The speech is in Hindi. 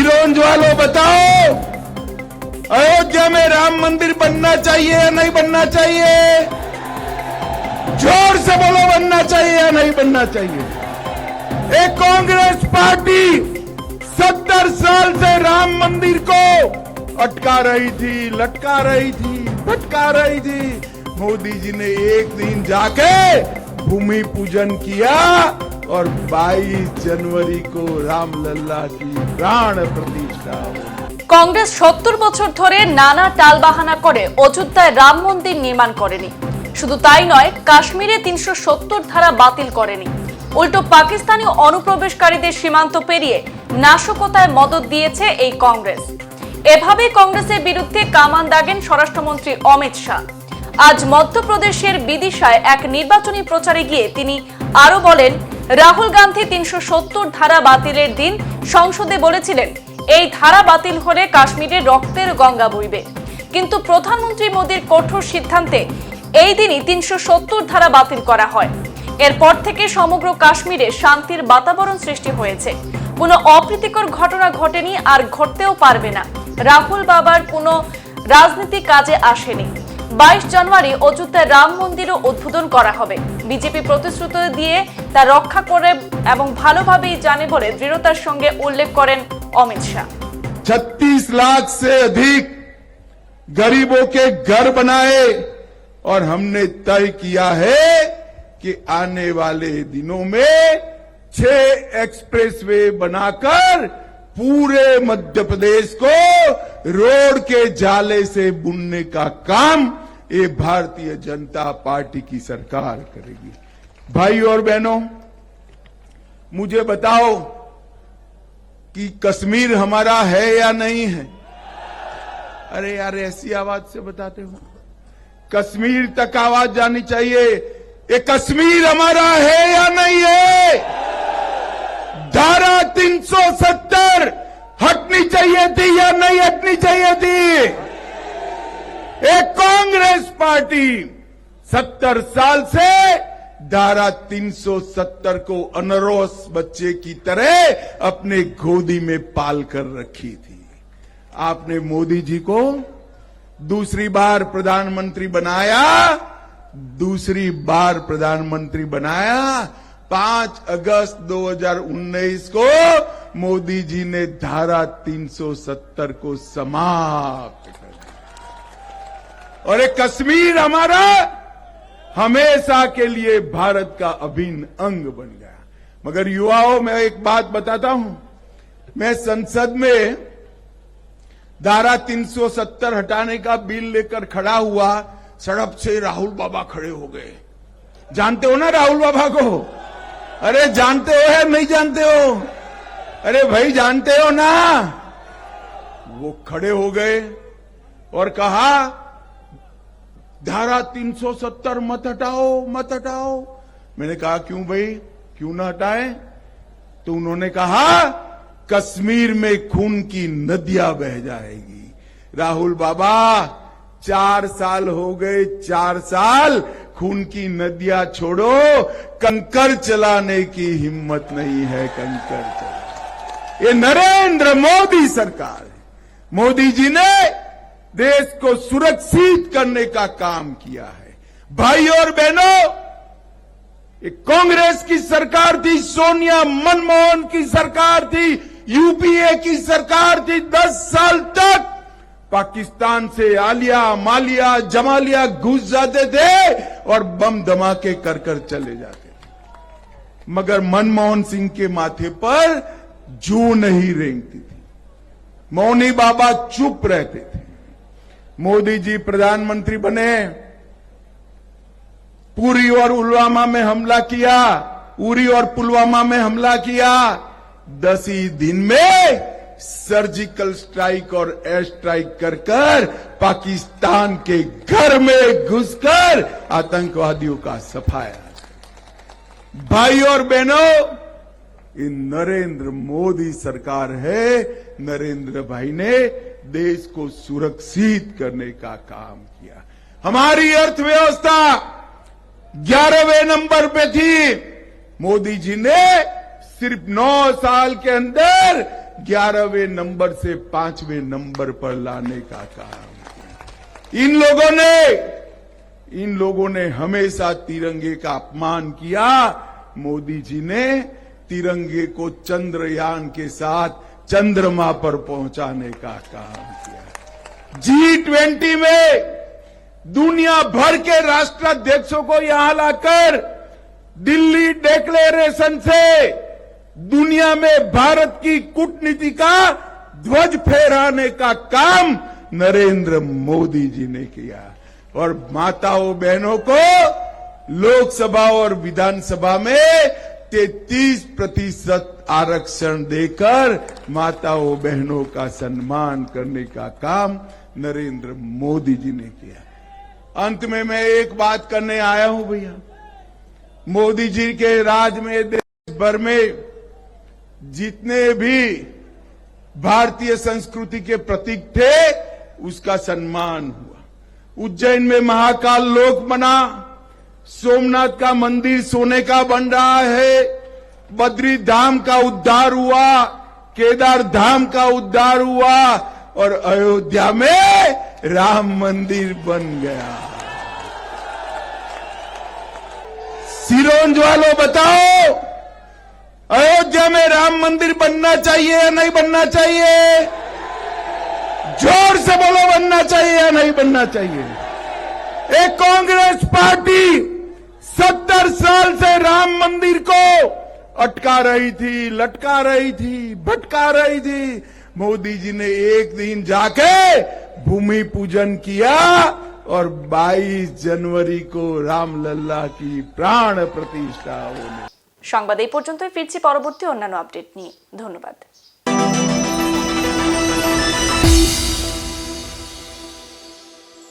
सिरोंज वालों बताओ, अयोध्या में राम मंदिर बनना चाहिए या नहीं बनना चाहिए? जोर से बोलो, बनना चाहिए या नहीं बनना चाहिए? एक कांग्रेस पार्टी 70 साल से राम मंदिर को अटका रही थी, लटका रही थी, भटका रही थी। मोदी जी ने एक दिन जाके भूमि पूजन किया और 22 जनवरी को रामलल्ला की प्राण प्रतिष्ठा हुई। কংগ্রেস 70 বছর ধরে নানা টালবাহানা করে অযোধ্যায় রাম মন্দির নির্মাণ করেনি। শুধু তাই নয়, কাশ্মীরে 370 ধারা বাতিল করেনি। উল্টো পাকিস্তানি অনুপ্রবেশকারীদের সীমান্ত পেরিয়ে নাশকতায় মদদ দিয়েছে এই কংগ্রেস। এভাবেই কংগ্রেসের বিরুদ্ধে কামান দাগেন স্বরাষ্ট্রমন্ত্রী অমিত শাহ। আজ মধ্যপ্রদেশের বিদিশায় এক নির্বাচনী প্রচারে গিয়ে তিনি আরো বলেন, রাহুল গান্ধী 370 ধারা বাতিলের দিন সংসদে বলেছিলেন এই ধারা বাতিল হলে কাশ্মীরে রক্তের গঙ্গা বইবে, কিন্তু প্রধানমন্ত্রী মোদীর কঠোর সিদ্ধান্তে এই দিনই 370 ধারা বাতিল করা হয়। এরপর থেকে সমগ্র কাশ্মীরে শান্তির বাতাবরণ সৃষ্টি হয়েছে। কোনো অপ্রীতিকর ঘটনা ঘটেনি, আর ঘটতেও পারবে না। রাহুল বাবার কোনো রাজনীতি কাজে আসেনি। 22 জানুয়ারি অযোধ্যায় রাম মন্দিরও উদ্বোধন করা হবে। বিজেপি প্রতিশ্রুতি দিয়ে তা রক্ষা করে এবং ভালোভাবেই জানে বলে দৃঢ়তার সঙ্গে উল্লেখ করেন অমিত শাহ। 36 लाख से अधिक गरीबों के घर बनाए और हमने तय किया है कि आने वाले दिनों में 6 एक्सप्रेसवे बनाकर पूरे मध्य प्रदेश को रोड के जाले से बुनने का काम ये भारतीय जनता पार्टी की सरकार करेगी। भाई और बहनों, मुझे बताओ कि कश्मीर हमारा है या नहीं है? अरे यार, ऐसी आवाज से बताते हो, कश्मीर तक आवाज जानी चाहिए। ये कश्मीर हमारा है या नहीं है? धारा 370 हटनी चाहिए थी या नहीं हटनी चाहिए थी? एक कांग्रेस पार्टी 70 साल से धारा 370 को अनरोस बच्चे की तरह अपने गोदी में पाल कर रखी थी। आपने मोदी जी को दूसरी बार प्रधानमंत्री बनाया, 5 अगस्त 2019 को मोदी जी ने धारा 370 को समाप्त कर दिया और एक कश्मीर हमारा हमेशा के लिए भारत का अभिन्न अंग बन गया। मगर युवाओं, मैं एक बात बताता हूं, मैं संसद में धारा 370 हटाने का बिल लेकर खड़ा हुआ, सड़क से राहुल बाबा खड़े हो गए। जानते हो ना राहुल बाबा को? अरे जानते हो या नहीं जानते हो? अरे भाई जानते हो ना? वो खड़े हो गए और कहा धारा 370 मत हटाओ, मत हटाओ। मैंने कहा क्यों भाई, क्यों ना हटाएं? तो उन्होंने कहा कश्मीर में खून की नदियां बह जाएगी। राहुल बाबा, 4 साल हो गए, 4 साल खून की नदियां छोड़ो, कंकर चलाने की हिम्मत नहीं है, कंकर चला। ये नरेंद्र मोदी सरकार है। मोदी जी ने देश को सुरक्षित करने का काम किया है। भाई और बहनों, एक कांग्रेस की सरकार थी, सोनिया मनमोहन की सरकार थी, यूपीए की सरकार थी। 10 साल तक पाकिस्तान से आलिया, मालिया, जमालिया घुस जाते थे और बम धमाके कर कर चले जाते थे, मगर मनमोहन सिंह के माथे पर जू नहीं रेंगती थी। मौनी बाबा चुप रहते थे। मोदी जी प्रधानमंत्री बने, पुरी और पुलवामा में हमला किया, उरी और पुलवामा में हमला किया। 10 ही दिन में सर्जिकल स्ट्राइक और एयर स्ट्राइक कर कर पाकिस्तान के घर में घुसकर आतंकवादियों का सफाया। भाई और बहनों, ये नरेंद्र मोदी सरकार है। नरेंद्र भाई ने देश को सुरक्षित करने का काम किया। हमारी अर्थव्यवस्था 11वें नंबर पे थी। मोदी जी ने सिर्फ 9 साल के अंदर 11वें नंबर से 5वें नंबर पर लाने का काम किया। इन लोगों ने हमेशा तिरंगे का अपमान किया। मोदी जी ने तिरंगे को चंद्रयान के साथ चंद्रमा पर पहुंचाने का काम किया। G20 में दुनिया भर के राष्ट्राध्यक्षों को यहां लाकर दिल्ली डिक्लेरेशन से दुनिया में भारत की कूटनीति का ध्वज फहराने का काम नरेंद्र मोदी जी ने किया। और माताओं बहनों को लोकसभा और विधानसभा में 33% आरक्षण देकर माताओं बहनों का सम्मान करने का काम नरेंद्र मोदी जी ने किया। अंत में मैं एक बात करने आया हूं भैया, मोदी जी के राज में देश भर में जितने भी भारतीय संस्कृति के प्रतीक थे उसका सम्मान हुआ। उज्जैन में महाकाल लोक बना, सोमनाथ का मंदिर सोने का बन रहा है, बद्री धाम का उद्धार हुआ, केदार धाम का उद्धार हुआ और अयोध्या में राम मंदिर बन गया। सिरोंज वालों बताओ, अयोध्या में राम मंदिर बनना चाहिए या नहीं बनना चाहिए? जोर से बोलो, बनना चाहिए या नहीं बनना चाहिए? एक कांग्रेस पार्टी 70 साल से राम मंदिर को अटका रही थी, लटका रही थी, भटका रही थी। मोदी जी ने एक दिन जाके भूमि पूजन किया और 22 जनवरी को रामलल्ला की प्राण प्रतिष्ठा होने। সংবাদ এই পর্যন্তই, ফিরছি পরবর্তী অন্যান্য আপডেট নিয়ে। ধন্যবাদ।